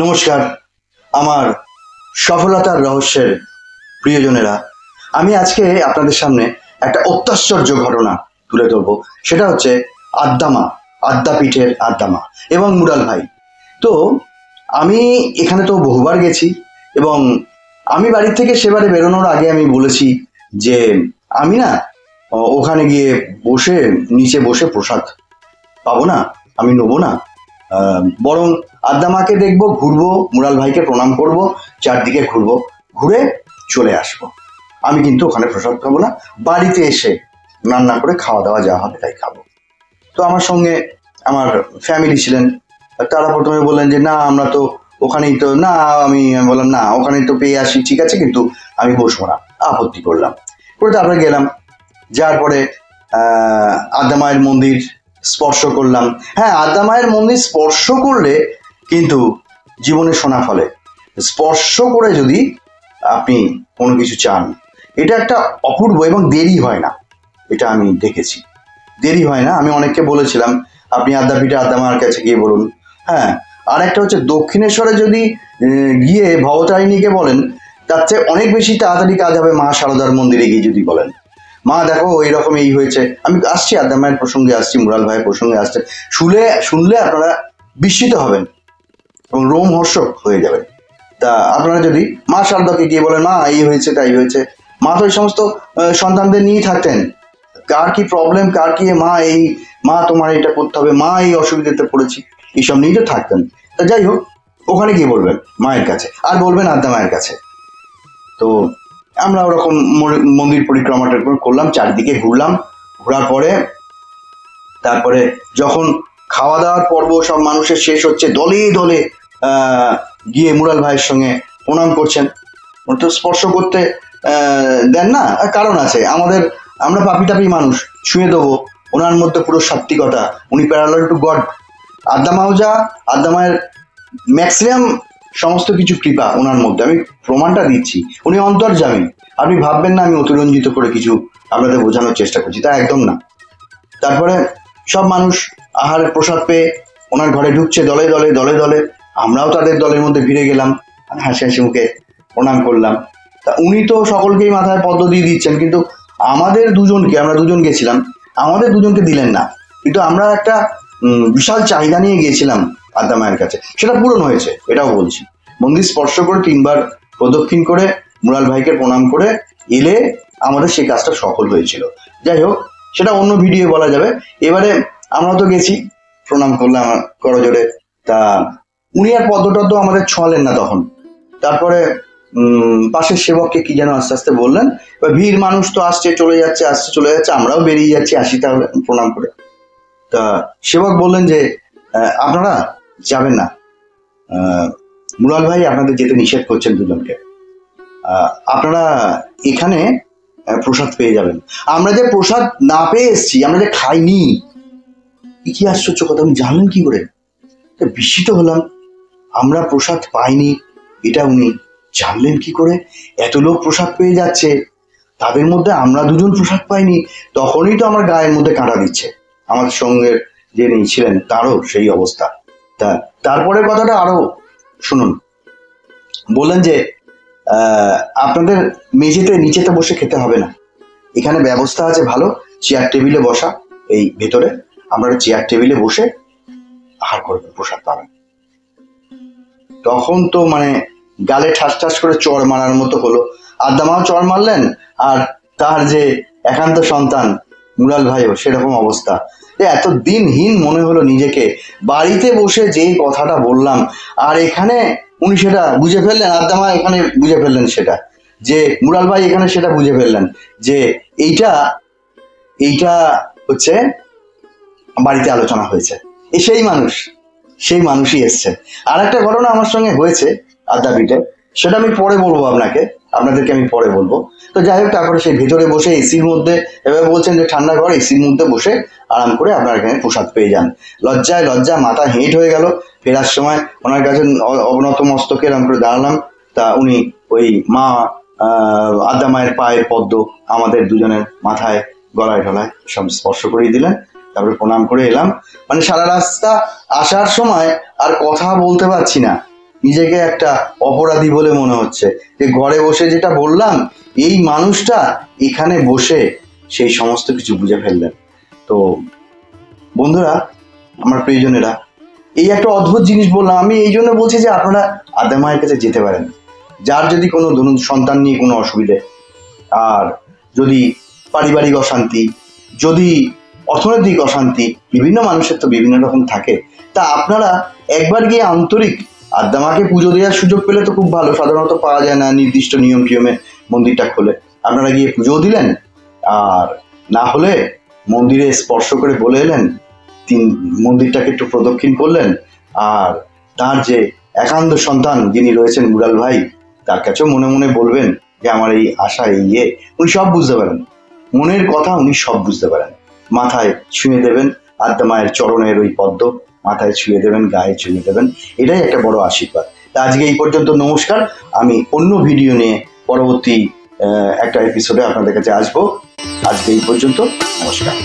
নমস্কার আমার সফলতার রহস্যের প্রিয়জনেরা। আমি আজকে আপনাদের সামনে একটা অত্যাশ্চর্য ঘটনা তুলে ধরবো। সেটা হচ্ছে আদ্যাপীঠের আদ্দামা এবং মুরাল ভাই। তো আমি এখানে তো বহুবার গেছি এবং আমি বাড়ি থেকে সেবারে বেরোনোর আগে আমি বলেছি যে আমি না ওখানে গিয়ে বসে নিচে বসে প্রসাদ পাবো না, আমি নেবো না, বরং আদ্দামাকে দেখবো, ঘুরবো, মুরাল ভাইকে প্রণাম করব, চারদিকে ঘুরবো, ঘুরে চলে আসবো। আমি কিন্তু ওখানে প্রসাদ খাবো না, বাড়িতে এসে রান্না করে খাওয়া দাওয়া যা হবে তাই খাবো। তো আমার সঙ্গে আমার ফ্যামিলি ছিলেন, তারা প্রথমে বললেন যে না আমরা তো ওখানেই তো না, আমি বললাম না ওখানেই তো পেয়ে আসি, ঠিক আছে, কিন্তু আমি বসবো না, আপত্তি করলাম। করে তারপরে গেলাম, যার পরে আদ্দামায়ের মন্দির স্পর্শ করলাম। হ্যাঁ, আদ্দামায়ের মন্দির স্পর্শ করলে কিন্তু জীবনে সোনা ফলে। স্পর্শ করে যদি আপনি কোনো কিছু চান, এটা একটা অপূর্ব, এবং দেরি হয় না, এটা আমি দেখেছি, দেরি হয় না। আমি অনেককে বলেছিলাম আপনি আদ্যাপীঠে আদ্দামার কাছে গিয়ে বলুন। হ্যাঁ, আর একটা হচ্ছে দক্ষিণেশ্বরে যদি গিয়ে ভবতারিণীকে বলেন, তার চেয়ে অনেক বেশি তাড়াতাড়ি কাজ হবে মা শারদার মন্দিরে গিয়ে যদি বলেন মা দেখো এইরকম এই হয়েছে। আমি আসছি আদ্দামায়ের প্রসঙ্গে আসছি, মুরাল ভাইয়ের প্রসঙ্গে আসছে, শুনলে আপনারা বিস্মিত হবেন এবং রোমহর্ষক হয়ে যাবেন। তা আপনারা যদি মা শারদাকে গিয়ে বলেন মা এই হয়েছে তাই হয়েছে, মা তো এই সমস্ত সন্তানদের নিয়েই থাকতেন, কার কি প্রবলেম, কার কি মা তোমার এটা করতে হবে, মা এই অসুবিধাতে পড়েছি, এইসব নিয়েই তো থাকতেন। তা যাই হোক, ওখানে গিয়ে বলবেন মায়ের কাছে, আর বলবেন আদ্দা মায়ের কাছে। তো আমরা ওরকম মন্দির পরিক্রমাটা করলাম, চারদিকে ঘুরলাম, ঘোরার পরে তারপরে যখন খাওয়া দাওয়ার পর্ব সব মানুষের শেষ হচ্ছে, দলে দলে গিয়ে মুরাল ভাইয়ের সঙ্গে প্রণাম করছেন। তো স্পর্শ করতে দেন না, কারণ আছে, আমরা পাপি টাপি মানুষ, ছুঁয়ে দেবো, ওনার মধ্যে পুরো সাত্বিকতা, উনি প্যারালাল টু গড। আদ্দামায়ের ম্যাক্সিমাম সমস্ত কিছু কৃপা ওনার মধ্যে, আমি প্রমাণটা দিচ্ছি, উনি অন্তর্যামী। আপনি ভাববেন না আমি অতিরঞ্জিত করে কিছু আপনাদের বোঝানোর চেষ্টা করছি, তা একদম না। তারপরে সব মানুষ আহারের প্রসাদ পেয়ে ওনার ঘরে ঢুকছে দলে দলে দলে দলে, আমরাও তাদের দলের মধ্যে ভিড়ে গেলাম, হাসি হাসি মুখে প্রণাম করলাম। তা উনি তো সকলকেই মাথায় পদ্ম দিয়ে দিচ্ছেন, কিন্তু আমরা দুজন গেছিলাম, আমাদের দুজনকে দিলেন না। কিন্তু আমরা একটা বিশাল চাহিদা নিয়ে গিয়েছিলাম আদ্দা মায়ের কাছে, সেটা পূরণ হয়েছে, এটাও বলছি। মন্দির স্পর্শ করে 3বার প্রদক্ষিণ করে মুরাল ভাইকে প্রণাম করে এলে আমাদের সেই কাজটা সফল হয়েছিল। যাই হোক, সেটা অন্য ভিডিও বলা যাবে। এবারে আমরা তো গেছি, প্রণাম করলাম করজোরে, তা উনি আর পদ্মটদ্ম আমাদের ছোঁয়ালেন না তখন। তারপরে পাশের সেবককে কি যেন আস্তে আস্তে বললেন, এবার ভিড় মানুষ তো আসছে চলে যাচ্ছে, আসছে চলে যাচ্ছে, আমরাও বেরিয়ে যাচ্ছি, আসি তাহলে প্রণাম করে। তা সেবক বললেন যে আপনারা যাবেন না, মুরাল ভাই আপনাদের যেতে নিষেধ করছেন দুজনকে, আপনারা এখানে প্রসাদ পেয়ে যাবেন। আমরা যে প্রসাদ না পেয়ে এসছি, আমরা যে খাইনি, কি আশ্চর্য কথা, উনি জানলেন কি করে? বিস্মিত হলাম, আমরা প্রসাদ পাইনি এটা উনি জানলেন কি করে? এত লোক প্রসাদ পেয়ে যাচ্ছে, তাদের মধ্যে আমরা দুজন প্রসাদ পাইনি। তখনই তো আমার গায়ের মধ্যে কাঁটা দিচ্ছে। আমাদের সঙ্গে যে ছিলেন তারও সেই অবস্থা। তারপরের কথাটা আরো শুনুন। বললেন যে আপনাদের মেঝেতে নিচেতে বসে খেতে হবে না, এখানে ব্যবস্থা আছে ভালো, চেয়ার টেবিলে বসা, এই ভেতরে আমরা চেয়ার টেবিলে বসে আহার করবেন, প্রসাদ পাবেন। তখন তো মানে গালে ঠাস ঠাস করে চড় মারার মতো হলো। আদ্দামাও চড় মারলেন, আর তার যে একান্ত সন্তান মুরাল ভাইও সেরকম অবস্থা। এত দিনহীন মনে হলো নিজেকে, বাড়িতে বসে যে কথাটা বললাম, আর এখানে উনি সেটা বুঝে ফেললেন, আদ্দামা এখানে বুঝে ফেললেন সেটা, যে মুরাল ভাই এখানে সেটা বুঝে ফেললেন যে এইটা হচ্ছে বাড়িতে আলোচনা হয়েছে। সেই মানুষই এসছে। আর একটা ঘটনা আমার সঙ্গে হয়েছে আদ্যাপীঠে, সেটা আমি পরে বলবো আপনাদেরকে আমি পরে বলবো। তো যাই হোক, তারপরে সেই ভেতরে বসে এসির মধ্যে, এবার বলছেন যে ঠান্ডা ঘর, এসির মধ্যে বসে আরাম করে আপনার এখানে প্রসাদ পেয়ে যান। লজ্জায় মাথা হেঁট হয়ে গেল। ফেরার সময় ওনার কাছে অবনত মস্তকে এরম করে দাঁড়ালাম। তা উনি ওই মা আদ্দা মায়ের পায়ের পদ্ম আমাদের দুজনের মাথায় গলায় ঢলায় সব স্পর্শ করিয়ে দিলেন। তারপরে প্রণাম করে এলাম। মানে সারা রাস্তা আসার সময় আর কথা বলতে পারছি না, নিজেকে একটা অপরাধী বলে মনে হচ্ছে যে ঘরে বসে যেটা বললাম এই মানুষটা এখানে বসে সেই সমস্ত কিছু বুঝে ফেললেন। তো বন্ধুরা, আমার প্রিয়জনেরা, এই একটা অদ্ভুত জিনিস বললাম। আমি এই জন্য বলছি যে আপনারা আদ্যা মায়ের কাছে যেতে পারেন। যার যদি কোনো ধরুন সন্তান নিয়ে কোনো অসুবিধে, আর যদি পারিবারিক অশান্তি, যদি অর্থনৈতিক অশান্তি, বিভিন্ন মানুষের তো বিভিন্ন রকম থাকে, তা আপনারা একবার গিয়ে আন্তরিক আদ্যা মাকে পুজো দেওয়ার সুযোগ পেলে তো খুব ভালো, সাধারণত পাওয়া যায় না, নির্দিষ্ট নিয়ম টিয়মে মন্দিরটা খোলে। আপনারা গিয়ে পুজোও দিলেন, আর না হলে মন্দিরে স্পর্শ করে বলে এলেন, মন্দিরটাকে একটু প্রদক্ষিণ করলেন, আর তার যে একান্ত সন্তান যিনি রয়েছেন মুরাল ভাই, তার কাছেও মনে মনে বলবেন যে আমার এই আশা, এই উনি সব বুঝতে পারেন, মনের কথা উনি সব বুঝতে পারেন। মাথায় ছুঁয়ে দেবেন আদ্যা মায়ের চরণের ওই পদ্ম, মাথায় ছুঁয়ে দেবেন, গায়ে ছুঁয়ে দেবেন, এটাই একটা বড় আশীর্বাদ। তা আজকে এই পর্যন্ত, নমস্কার। আমি অন্য ভিডিও নিয়ে পরবর্তী একটা এপিসোডে আপনাদের কাছে আসবো। আজকে এই পর্যন্ত, নমস্কার।